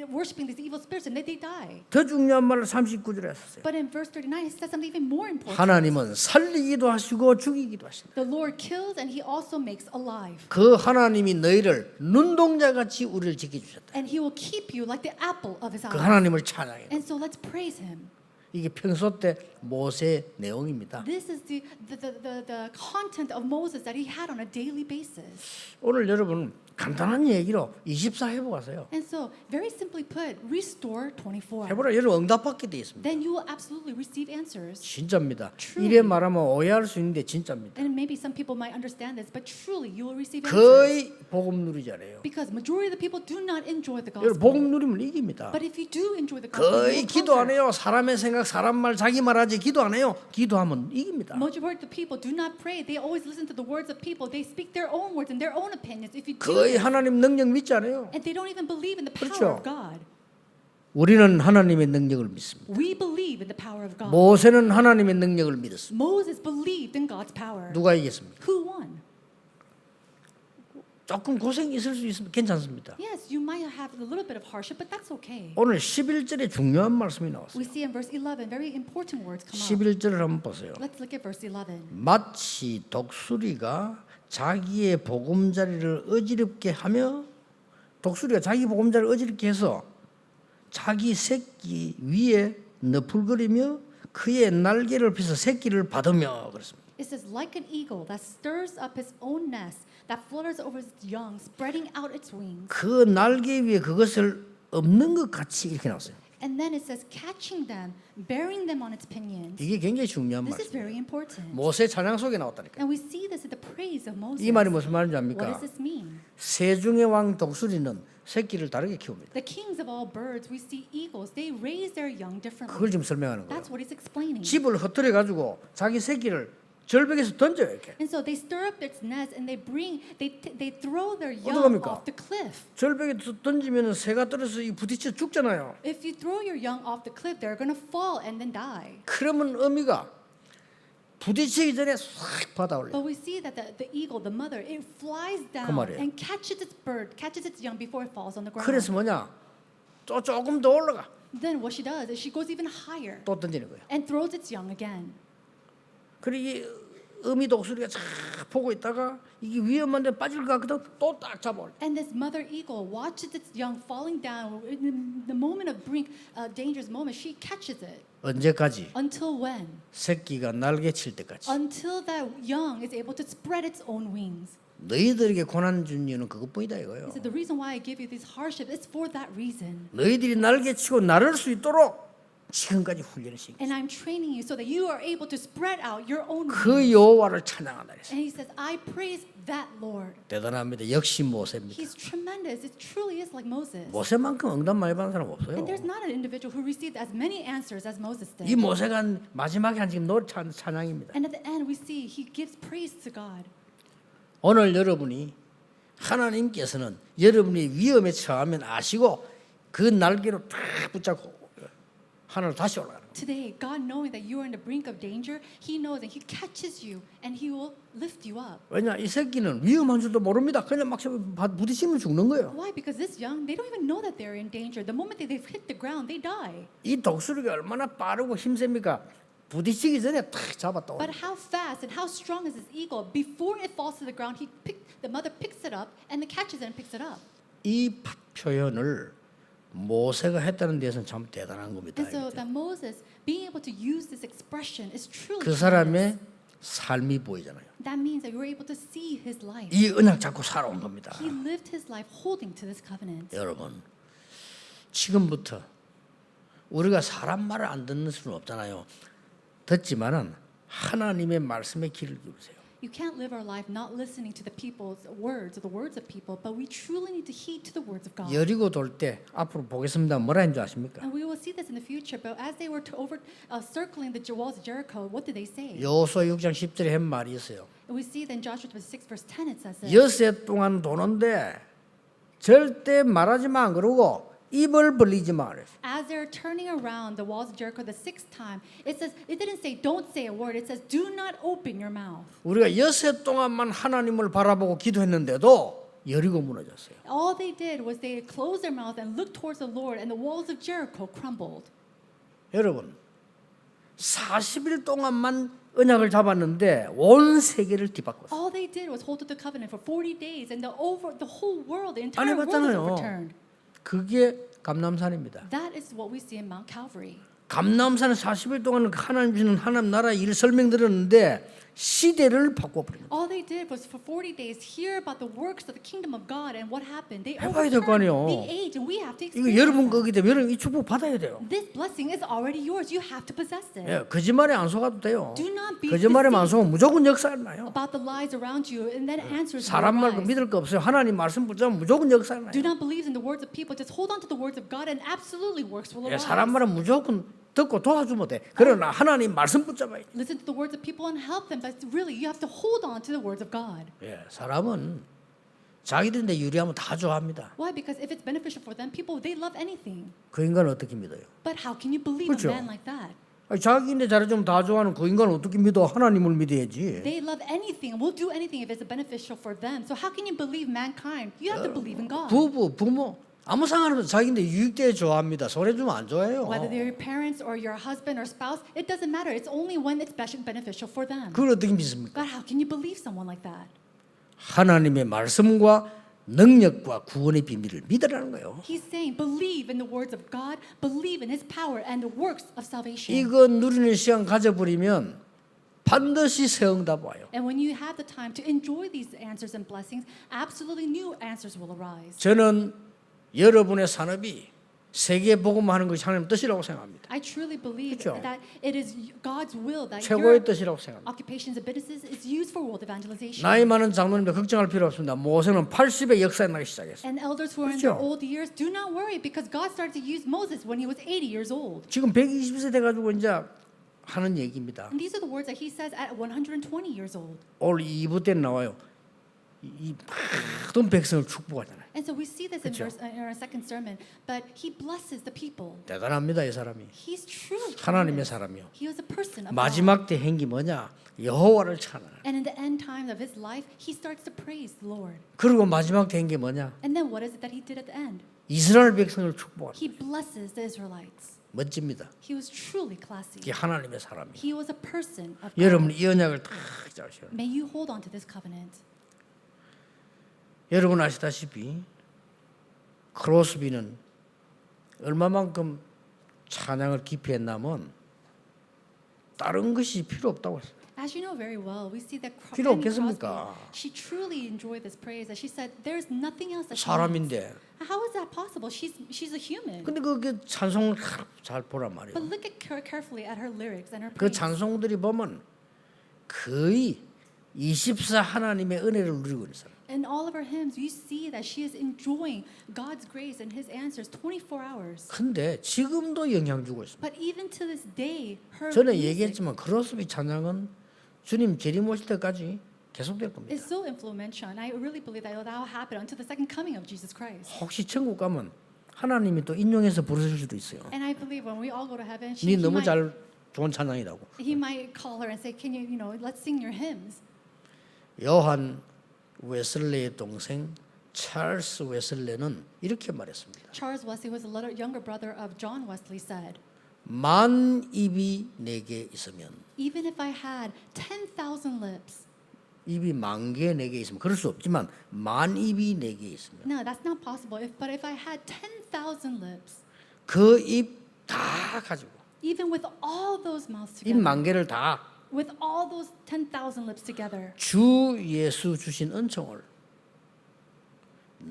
Speaker 2: worshiping these evil spirits and they die?
Speaker 1: 더 중요한 말을 39절에 했어요.
Speaker 2: But in verse 39 it says something even more important.
Speaker 1: 하나님은 살리기도 하시고 죽이기도 하신다.
Speaker 2: The Lord kills and he also makes alive.
Speaker 1: 그 하나님이 너희를 눈동자같이 우리를 지켜주셨다.
Speaker 2: And he will keep you like the apple of his
Speaker 1: 그
Speaker 2: eye.
Speaker 1: 하나님을 찬양해.
Speaker 2: And so let's praise him.
Speaker 1: 이게 평소 때 모세 내용입니다.
Speaker 2: This is the content of Moses that he had on a daily basis.
Speaker 1: 오늘 여러분 간단한 얘기로 24 해보가세요.
Speaker 2: And so, very simply put, restore 24.
Speaker 1: 해보라 여러분 응답받게 돼 있습니다.
Speaker 2: Then you will absolutely receive answers.
Speaker 1: 진짜입니다.
Speaker 2: Truly.
Speaker 1: 이래 말하면 오해할 수 있는데 진짜입니다.
Speaker 2: And maybe some people might understand this, but truly you will receive answers.
Speaker 1: 거의 복음 누리지 않아요.
Speaker 2: Because majority of the people do not enjoy the
Speaker 1: 여러분
Speaker 2: gospel.
Speaker 1: 복음 누리면 이깁니다.
Speaker 2: But if you do enjoy the gospel,
Speaker 1: 거의
Speaker 2: you will
Speaker 1: 기도 안
Speaker 2: conquer.
Speaker 1: 해요. 사람의 생각, 사람 말, 자기 말하지 기도 안 해요. 기도하면 이깁니다.
Speaker 2: Majority of the people do not pray. They always listen to the words of people. They speak their own words and their own opinions. If you do
Speaker 1: 거의
Speaker 2: this,
Speaker 1: 하나님 능력 믿지 않아요.
Speaker 2: and they don't even believe in the power
Speaker 1: 그렇죠.
Speaker 2: of God.
Speaker 1: 우리는 하나님의 능력을 믿습니다.
Speaker 2: We believe in the power of God.
Speaker 1: 모세는 하나님의 능력을 믿었습니다.
Speaker 2: Moses believed in God's power.
Speaker 1: 누가 이겼습니까?
Speaker 2: Who won?
Speaker 1: 조금 고생이 있을 수 있으면 괜찮습니다.
Speaker 2: Yes, you might have a little bit of hardship, but that's okay.
Speaker 1: 오늘 11절에 중요한 말씀이 나왔어요.
Speaker 2: We see in verse 11 very important words come up.
Speaker 1: 11절을 한번 보세요.
Speaker 2: Let's look at verse 11.
Speaker 1: 마치 독수리가 자기의 보금자리를 어지럽게 하며 독수리가 자기 보금자리를 어지럽게 해서 자기 새끼 위에 너풀거리며 그의 날개를 펴서 새끼를 받으며 그렇습니다.
Speaker 2: It says, like an eagle that stirs up his own nest, that flutters over its young, spreading out its wings.
Speaker 1: 그 날개 위에 그것을 없는 것 같이 이렇게 나왔어요.
Speaker 2: And then it says, catching them, bearing them on its pinions.
Speaker 1: 이게 굉장히 중요한
Speaker 2: This is
Speaker 1: 말씀.
Speaker 2: very important.
Speaker 1: 모세 찬양 속에 나왔다니까.
Speaker 2: And we see this in the praise of Moses.
Speaker 1: 이 말이 무슨 말인지
Speaker 2: What
Speaker 1: 압니까?
Speaker 2: does this mean?
Speaker 1: 세중의 왕 독수리는 새끼를 다르게 키웁니다.
Speaker 2: The kings of all birds, we see eagles, they raise their young
Speaker 1: 그걸
Speaker 2: differently.
Speaker 1: 지금 설명하는 거예요.
Speaker 2: That's what he's explaining.
Speaker 1: 집을 흩어려 가지고 자기 새끼를 절벽에서 던져요 이렇게.
Speaker 2: And so they stir up its nest and they throw their young
Speaker 1: 어떡합니까?
Speaker 2: off the cliff.
Speaker 1: 절벽에 던지면 새가 떨어서 이 부딪혀 죽잖아요.
Speaker 2: If you throw your young off the cliff, they're going to fall and then die.
Speaker 1: 그러면 어미가 부딪히기 전에 싹 받아올려.
Speaker 2: But we see that the eagle, the mother, it flies down
Speaker 1: 말이에요.
Speaker 2: and catches its young before it falls on the ground.
Speaker 1: 그래서 뭐냐? 또 조금 더 올라가.
Speaker 2: Then what she does is she goes even higher
Speaker 1: 또 던지는 거예요.
Speaker 2: and throws its young again.
Speaker 1: 그리고 이 어미 독수리가 쫙 보고 있다가 이게 위험한데 빠질 것 같거든. 또 딱 잡아올려.
Speaker 2: And this mother eagle watches its young falling down. In the moment of dangerous moment, she catches it.
Speaker 1: 언제까지?
Speaker 2: Until when?
Speaker 1: 새끼가 날개 칠 때까지.
Speaker 2: Until that young is able to spread its own wings.
Speaker 1: 너희들에게 고난 준 이유는 그것뿐이다 이거예요.
Speaker 2: He said, the reason why I give you this hardship is for that reason.
Speaker 1: 너희들이 날개 치고 나를 수 있도록 지금까지 훈련을 시킨.
Speaker 2: And I'm training you so that you are able to spread out your own
Speaker 1: 그
Speaker 2: wings.
Speaker 1: 여호와를 찬양한다 그랬어요.
Speaker 2: And he says, I praise that Lord.
Speaker 1: 대단합니다. 역시 모세입니다.
Speaker 2: He's tremendous. It truly is like Moses.
Speaker 1: 모세만큼 응답 많이 받은 사람 없어요.
Speaker 2: And there's not an individual who received as many answers as Moses
Speaker 1: 이
Speaker 2: did.
Speaker 1: 모세가 마지막에 한 지금 노래 찬양입니다.
Speaker 2: And at the end, we see he gives praise to God.
Speaker 1: 오늘 여러분이 하나님께서는 여러분이 위험에 처하면 아시고 그 날개로 탁 붙잡고 하늘로 다시 올라가는 거예요.
Speaker 2: Today, God knowing that you are in the brink of danger, He knows that He catches you and He will lift you up.
Speaker 1: 왜냐 이 새끼는 위험한 줄도 모릅니다. 그냥 막 부딪히면 죽는 거예요.
Speaker 2: Why? Because this young, they don't even know that they're in danger. The moment that they've hit the ground, they die.
Speaker 1: 이 독수리가 얼마나 빠르고 힘셉니까? 부딪히기 전에 탁 잡았다.
Speaker 2: But how fast and how strong is this eagle? Before it falls to the ground, the mother picks it up and then catches it and picks it up.
Speaker 1: 이 표현을 모세가 했다는 데서는 참 대단한 겁니다.
Speaker 2: And so that Moses being able to use this expression is truly
Speaker 1: 그 사람의 삶이 보이잖아요.
Speaker 2: that means that you're able to see his life.
Speaker 1: 이 언약 잡고 살아온 겁니다.
Speaker 2: He lived his life holding to this covenant.
Speaker 1: 여러분, 지금부터 우리가 사람 말을 안 듣는 수는 없잖아요. 듣지만은 하나님의 말씀에 귀를 기울이세요.
Speaker 2: You can't live our life not listening to the people's words or the words of people, but we truly need to heed to the words of God.
Speaker 1: 여리고 돌 때 앞으로 보겠습니다. 뭐라 했는지 아십니까?
Speaker 2: And we will see this in the future, but as they were circling the walls of Jericho, what did they say?
Speaker 1: 여호수아 6장 10절에 한 말이 있어요.
Speaker 2: And we see then Joshua 6 verse 10 it says this.
Speaker 1: 엿새 동안 도는데 절대 말하지 마 그러고 입을 벌리지 마 그랬어요.
Speaker 2: As they're turning around the walls of Jericho the sixth time, it didn't say don't say a word. It says do not open your mouth.
Speaker 1: 우리가 엿새 동안만 하나님을 바라보고 기도했는데도 여리고 무너졌어요.
Speaker 2: All they did was they closed their mouth and looked towards the Lord, and the walls of Jericho crumbled.
Speaker 1: 여러분 40일 동안만 언약을 잡았는데 온 세계를 뒤바꿨어요.
Speaker 2: All they did was hold to the covenant for 40 days, and the whole world, the
Speaker 1: 안
Speaker 2: entire world is
Speaker 1: 해봤잖아요.
Speaker 2: overturned.
Speaker 1: 그게 감람산입니다.
Speaker 2: That is what we see in Mount Calvary.
Speaker 1: 감람산에 40일 동안 하나님 주시는 하나님 나라 일 설명드렸는데 시대를 바꿔버린 거예요.
Speaker 2: All they did was for 40 days hear about the works of the kingdom of God, and what happened? They
Speaker 1: 해봐야 될 거
Speaker 2: overturned
Speaker 1: 아니에요.
Speaker 2: the age, and we have to
Speaker 1: 이거
Speaker 2: experience
Speaker 1: 여러분
Speaker 2: that.
Speaker 1: 거기 때문에 여러분 이 축복 받아야 돼요.
Speaker 2: This blessing is already yours. You have to possess it.
Speaker 1: 예, 거짓말에 안 속아도 돼요.
Speaker 2: Do not be
Speaker 1: 거짓말에만 안
Speaker 2: deceived
Speaker 1: 속으면 무조건 역사를 나요.
Speaker 2: about the lies around you, and then answers will
Speaker 1: 사람 말고
Speaker 2: arise.
Speaker 1: 믿을 거 없어요. 하나님 말씀 붙잡으면 무조건 역사를
Speaker 2: Do
Speaker 1: 나요.
Speaker 2: not believe in the words of people. Just hold on to the words of God, and absolutely works will
Speaker 1: 예,
Speaker 2: arise.
Speaker 1: 사람 말은 무조건 듣고 도와주면 돼. 그러나 하나님 말씀 붙잡아야 돼.
Speaker 2: Listen to the words of people and help them, but really you have to hold on to the words of God.
Speaker 1: 예, 사람은 자기들인데 유리하면 다 좋아합니다.
Speaker 2: Why? Because if it's beneficial for them, people, they love anything.
Speaker 1: 그 인간을 어떻게 믿어요?
Speaker 2: But how can you believe
Speaker 1: 그렇죠.
Speaker 2: a man like that?
Speaker 1: 아니, 자기인데 잘해주면 다 좋아하는 그 인간을 어떻게 믿어? 하나님을 믿어야지.
Speaker 2: They love anything and will do anything if it's beneficial for them. So how can you believe mankind? You have to believe in God.
Speaker 1: 부부, 부모 아무 상관없어. 자기인데 유익되게 좋아합니다. 손해주면 안 좋아해요.
Speaker 2: Whether they're your parents or your husband or spouse, it doesn't matter. It's only when it's beneficial for them.
Speaker 1: 그걸 어떻게 믿습니까?
Speaker 2: But how can you believe someone like that?
Speaker 1: 하나님의 말씀과 능력과 구원의 비밀을 믿으라는 거예요.
Speaker 2: He's saying, believe in the words of God, believe in His power and the works of salvation.
Speaker 1: 이거 누리는 시간 가져버리면 반드시 새 응답 와요.
Speaker 2: And when you have the time to enjoy these answers and blessings, absolutely new answers will arise.
Speaker 1: 저는 여러분의 산업이 세계 복음하는 것이 하나님 뜻이라고 생각합니다.
Speaker 2: I truly believe
Speaker 1: 그렇죠.
Speaker 2: that it is God's will that
Speaker 1: 최고의
Speaker 2: your
Speaker 1: 뜻이라고 생각합니다.
Speaker 2: occupations and businesses is used for world evangelization.
Speaker 1: 나이 많은 장로님들 걱정할 필요 없습니다. 모세는 80에 역사에 나기 시작했어요.
Speaker 2: And elders who are in their
Speaker 1: 그렇죠.
Speaker 2: old years, do not worry because God started to use Moses when he was 80 years old.
Speaker 1: 지금 120세 돼가지고 이제 하는 얘기입니다.
Speaker 2: And these are the words that he says at 120 years old.
Speaker 1: 오늘 2부 때는 나와요. 이 모든 백성을 축복하잖아요.
Speaker 2: And so we see this in,
Speaker 1: 그렇죠.
Speaker 2: in our second sermon. But he blesses the people.
Speaker 1: 대단합니다, 이 사람이.
Speaker 2: He's truly
Speaker 1: 하나님의
Speaker 2: glorious.
Speaker 1: 사람이요.
Speaker 2: He was a person of God.
Speaker 1: 마지막 때 행기 뭐냐? 여호와를 찬양하는.
Speaker 2: And in the end times of his life, he starts to praise the Lord.
Speaker 1: 그리고 마지막 때 행기 뭐냐?
Speaker 2: And then what is it that he did at the end?
Speaker 1: 이스라엘 백성을 축복하는.
Speaker 2: He blesses the Israelites.
Speaker 1: 멋집니다.
Speaker 2: He was truly classy.
Speaker 1: 이게 하나님의 사람이에요.
Speaker 2: He was a person of God.
Speaker 1: 여러분 이 언약을 다 잡으셔야 돼요.
Speaker 2: May you hold on to this covenant.
Speaker 1: 여러분 아시다시피 크로스비는 얼마만큼 찬양을 깊이 했냐면 다른 것이 필요 없다고 했어요.
Speaker 2: As you know very well, we see that
Speaker 1: 필요
Speaker 2: Fanny Crosby,
Speaker 1: 없겠습니까?
Speaker 2: she truly enjoyed this praise. That she said, "There's nothing else that she needs."
Speaker 1: 사람인데.
Speaker 2: How is that possible? She's a human.
Speaker 1: 근데 그게 찬송을 잘 보란 말이에요.
Speaker 2: But look at carefully at her lyrics and her
Speaker 1: 그
Speaker 2: praise.
Speaker 1: 찬송들이 보면 거의 24 하나님의 은혜를 누리고 있는 사람.
Speaker 2: In all of her hymns, you see that she is enjoying God's grace and His answers 24 hours.
Speaker 1: 근데 지금도 영향 주고 있습니다.
Speaker 2: But even to this day, her
Speaker 1: 전에
Speaker 2: music
Speaker 1: 얘기했지만 크로스비 찬양은 주님 재림 오실 때까지 계속될 겁니다.
Speaker 2: is so influential, and I really believe that will happen until the second coming of Jesus Christ.
Speaker 1: 혹시 천국 가면 하나님이 또 인용해서 부르실 수도 있어요.
Speaker 2: And I believe when we all go to heaven,
Speaker 1: 네 너무 잘 좋은 찬양이라고.
Speaker 2: he might call her and say, "Can you, let's sing your hymns."
Speaker 1: 요한 웨슬레의 동생 찰스 웨슬레는 이렇게 말했습니다.
Speaker 2: Charles Wesley was a little younger brother of John Wesley said,
Speaker 1: 만 입이 내게 있으면
Speaker 2: "Even if I had 10,000 lips."
Speaker 1: 입이 만 개 내게 있으면 그럴 수 없지만 만 입이 내게 있으면
Speaker 2: No, that's not possible. But if I had 10,000 lips,
Speaker 1: 그 입 다 가지고
Speaker 2: even with all those mouths
Speaker 1: 입
Speaker 2: together,
Speaker 1: 만 개를 다
Speaker 2: with all those 10,000 lips together,
Speaker 1: 주 예수 주신 은총을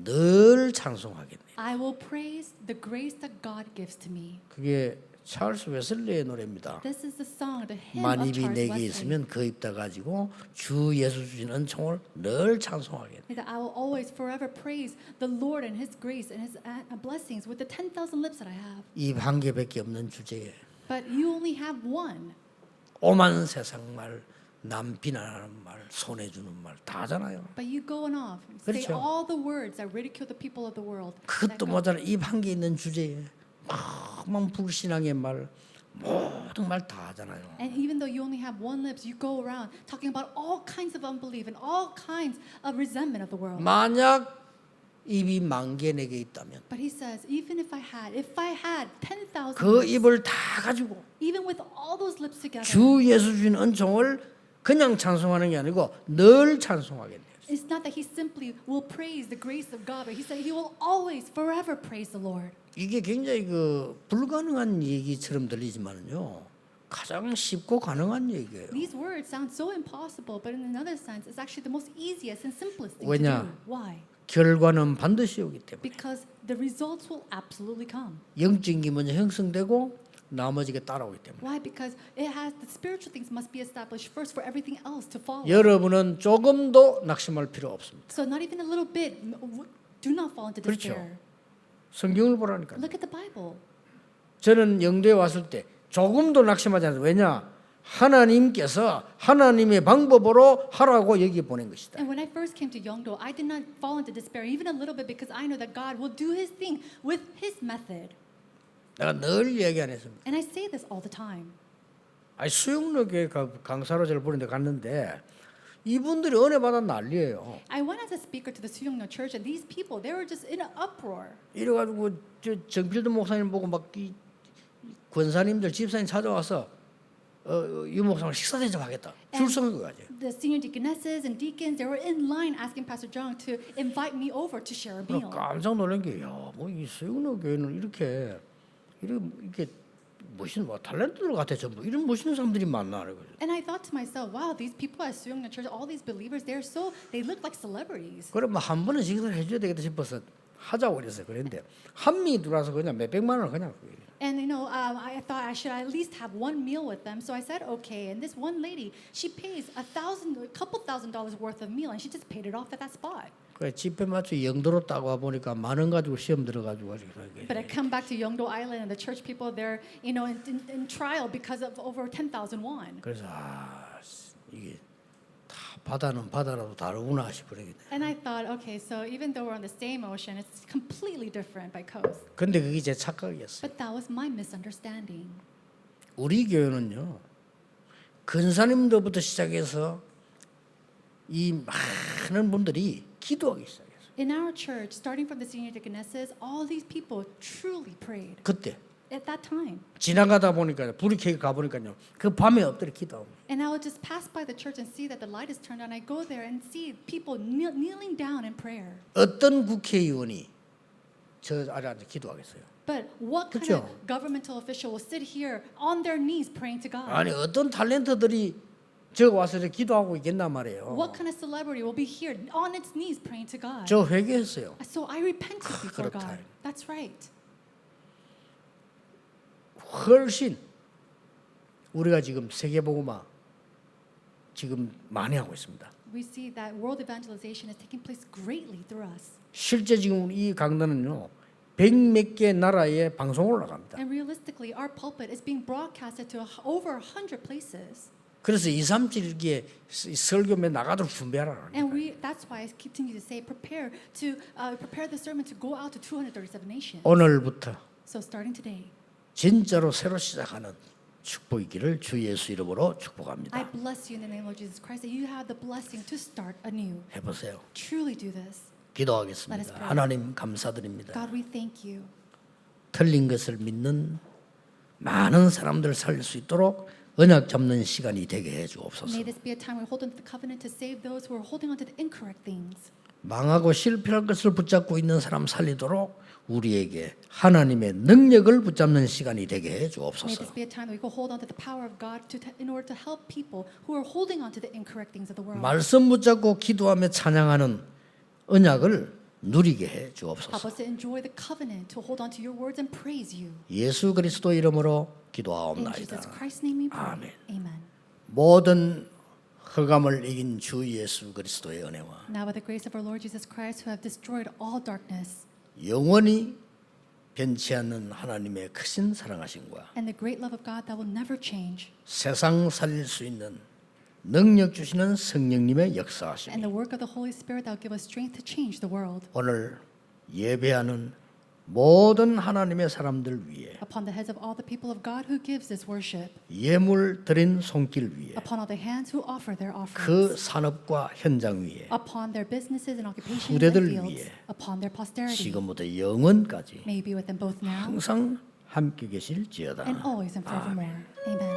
Speaker 1: 늘 찬송하겠네.
Speaker 2: I will praise the grace that God gives to me.
Speaker 1: 그게 찰스 웨슬리의 노래입니다.
Speaker 2: This is the song, the hymn
Speaker 1: 만
Speaker 2: of
Speaker 1: 입이
Speaker 2: Charles
Speaker 1: 내게
Speaker 2: Wesley.
Speaker 1: 있으면 그 입 다 가지고 주 예수 주신 은총을 늘 찬송하겠네.
Speaker 2: That I will always forever praise the Lord and His grace and His blessings with the 10,000 lips that I have.
Speaker 1: 입 한 개밖에 없는 주제에
Speaker 2: But you only have one.
Speaker 1: 오만 세상 말, 남 비난하는 말, 손해주는 말 다 하잖아요.
Speaker 2: But you go on off, say
Speaker 1: 그렇죠.
Speaker 2: all the words that ridicule the people of the world.
Speaker 1: 그것도 모자라 입 한 개 있는 주제에 막 불신앙의 말, 모든 말 다 하잖아요.
Speaker 2: And even though you only have one lips, you go around talking about all kinds of unbelief and all kinds of resentment of the world.
Speaker 1: 만약 입이 만 개 내게 있다면
Speaker 2: But he says, even if I had 10,000
Speaker 1: 그
Speaker 2: lips,
Speaker 1: 입을 다 가지고
Speaker 2: even with all those lips together,
Speaker 1: 주 예수 주신 은총을 그냥 찬송하는 게 아니고 늘 찬송하겠네요.
Speaker 2: it's not that he simply will praise the grace of God, but he said he will always, forever praise the Lord.
Speaker 1: 이게 굉장히 그 불가능한 얘기처럼 들리지만요. 가장 쉽고 가능한 얘기예요.
Speaker 2: These words sound so impossible, but in another sense, it's actually the most easiest and simplest thing
Speaker 1: 왜냐?
Speaker 2: to do. Why?
Speaker 1: 결과는 반드시 오기 때문에.
Speaker 2: Because the results will absolutely come.
Speaker 1: 영적인 게 먼저 형성되고 나머지가 따라오기 때문에.
Speaker 2: Why? Because it has the spiritual things must be established first for everything else to follow.
Speaker 1: 여러분은 조금도 낙심할 필요 없습니다.
Speaker 2: So not even a little bit. Do not fall into
Speaker 1: 그렇죠.
Speaker 2: despair.
Speaker 1: 성경을 보라니까요.
Speaker 2: Look at the Bible.
Speaker 1: 저는 영도에 왔을 때 조금도 낙심하지 않아요. 왜냐? 하나님께서 하나님의 방법으로 하라고 여기 보낸 것이다.
Speaker 2: And when I first came to Yeongdo, I did not fall into despair even a little bit because I know that God will do His thing with His method.
Speaker 1: 내가 늘 얘기 안 했습니다.
Speaker 2: And I say this all the time.
Speaker 1: 수영로교회 강사로 저를 부르는데 갔는데 이분들이 은혜 받아 난리예요.
Speaker 2: I went as a speaker to the Suyongno church, and these people, they were just in an uproar.
Speaker 1: 이래가지고 저 정필도 목사님 보고 막 이 권사님들 집사님 찾아와서 이 목사님 식사 대접하겠다. 줄 서는 거지.
Speaker 2: The senior deaconesses and deacons, they were in line asking Pastor Jung to invite me over to share a meal.
Speaker 1: 깜짝 놀란 게, 야, 뭐 이 수영로교회는 이렇게 멋있는 뭐 탤런트들 같아 전부 이런 멋있는 사람들이 많나 그래요.
Speaker 2: And I thought to myself, wow, these people at Suyongno church, all these believers, they look like celebrities.
Speaker 1: 그럼 한 번은 식사를 해줘야 되겠다 싶어서 하자고 그랬어요. 그랬는데 한 명이 들어와서 그냥 몇 백만 원을 그냥.
Speaker 2: And I thought I should at least have one meal with them. So I said, okay. And this one lady, she pays a couple $1,000 worth of meal, and she just paid it off at that spot.
Speaker 1: 그 집회 맞춰 영도로 따고 보니까 만 원 가지고 시험 들어가지고.
Speaker 2: But I come back to Yeongdo Island, and the church people they're in trial because of over 10,000 won.
Speaker 1: 그래서 이게 다 바다는 바다라도 다르구나 싶으게.
Speaker 2: And I thought, okay, so even though we're on the same ocean, it's completely different by coast.
Speaker 1: 근데 그게 제 착각이었어요.
Speaker 2: But that was my misunderstanding.
Speaker 1: 우리 교회는요 근사님들부터 시작해서 이 많은 분들이 기도하기 시작했어요.
Speaker 2: In our church, starting from the senior deaconesses, all these people truly prayed
Speaker 1: 그때
Speaker 2: at that time.
Speaker 1: 지나가다 보니까 불이 켜고 가 보니까요 그 밤에 엎드려 기도하고.
Speaker 2: And I would just pass by the church and see that the light is turned on. I go there and see people kneeling down in prayer.
Speaker 1: 어떤 국회의원이 저 아래 앉아 기도하겠어요?
Speaker 2: But what kind
Speaker 1: 그렇죠.
Speaker 2: of governmental official will sit here on their knees praying to God?
Speaker 1: 아니 어떤 탤런트들이 저 와서 기도하고 있겠단 말이에요.
Speaker 2: What kind of celebrity will be here on its knees praying to God?
Speaker 1: 저 회개했어요.
Speaker 2: So I repented before
Speaker 1: 그렇다.
Speaker 2: God. That's right.
Speaker 1: 훨씬 우리가 지금 세계복음화 지금 많이 하고 있습니다.
Speaker 2: We see that world evangelization is taking place greatly through us.
Speaker 1: 실제 지금 이 강단은요 100몇 개 나라에 방송을 나갑니다.
Speaker 2: And realistically, our pulpit is being broadcasted to over 100 places.
Speaker 1: 그래서 2, 3, 7기에 설교면 나가도록 준비하라.
Speaker 2: And that's why I continue to say, prepare the sermon to go out to 237 nations.
Speaker 1: 오늘부터
Speaker 2: So starting today,
Speaker 1: 진짜로 새로 시작하는 축복이기를 주 예수 이름으로 축복합니다.
Speaker 2: I bless you in the name of Jesus Christ that you have the blessing to start anew.
Speaker 1: 해보세요.
Speaker 2: Truly do this. Let us
Speaker 1: 기도하겠습니다.
Speaker 2: pray.
Speaker 1: 하나님 감사드립니다.
Speaker 2: God, we thank you.
Speaker 1: 틀린 것을 믿는 많은 사람들 살릴 수 있도록 언약 잡는 시간이 되게 해 주옵소서.
Speaker 2: May this be a time we hold on to the covenant to save those who are holding on to the incorrect things.
Speaker 1: 망하고 실패할 것을 붙잡고 있는 사람 살리도록 우리에게 하나님의 능력을 붙잡는 시간이 되게 해
Speaker 2: May
Speaker 1: 주옵소서.
Speaker 2: this be a time that we go hold on to the power of God in order to help people who are holding on to the incorrect things of the world.
Speaker 1: 말씀 붙잡고 기도하며 찬양하는 언약을 누리게 해
Speaker 2: Help
Speaker 1: 주옵소서.
Speaker 2: us to enjoy the covenant, to hold on to your words and praise you.
Speaker 1: 예수 그리스도 이름으로
Speaker 2: In
Speaker 1: 기도하옵나이다.
Speaker 2: Jesus Christ's name we pray.
Speaker 1: 아멘.
Speaker 2: Amen.
Speaker 1: 모든 흑암을 이긴 주 예수 그리스도의 은혜와
Speaker 2: Now by the grace of our Lord Jesus Christ who have destroyed all darkness
Speaker 1: 영원히 변치 않는 하나님의 크신 사랑하심과
Speaker 2: and the great love of God that will never change
Speaker 1: 세상 살릴 수 있는 능력 주시는 성령님의
Speaker 2: and
Speaker 1: 역사하심
Speaker 2: the work of the Holy Spirit that will give us strength to change the world
Speaker 1: 오늘 예배하는 모든 하나님의 사람들 위에
Speaker 2: upon the heads of all the people of God who gives this worship,
Speaker 1: 예물 드린 손길 위에
Speaker 2: upon all the hands who offer their
Speaker 1: 그
Speaker 2: offerings,
Speaker 1: 산업과 현장 위에
Speaker 2: upon their businesses and occupations and
Speaker 1: 후대들
Speaker 2: fields,
Speaker 1: 위에
Speaker 2: upon their posterity,
Speaker 1: 지금부터 영원까지
Speaker 2: may be with them both now
Speaker 1: 항상 함께 계실지어다.
Speaker 2: and always and forevermore. Amen.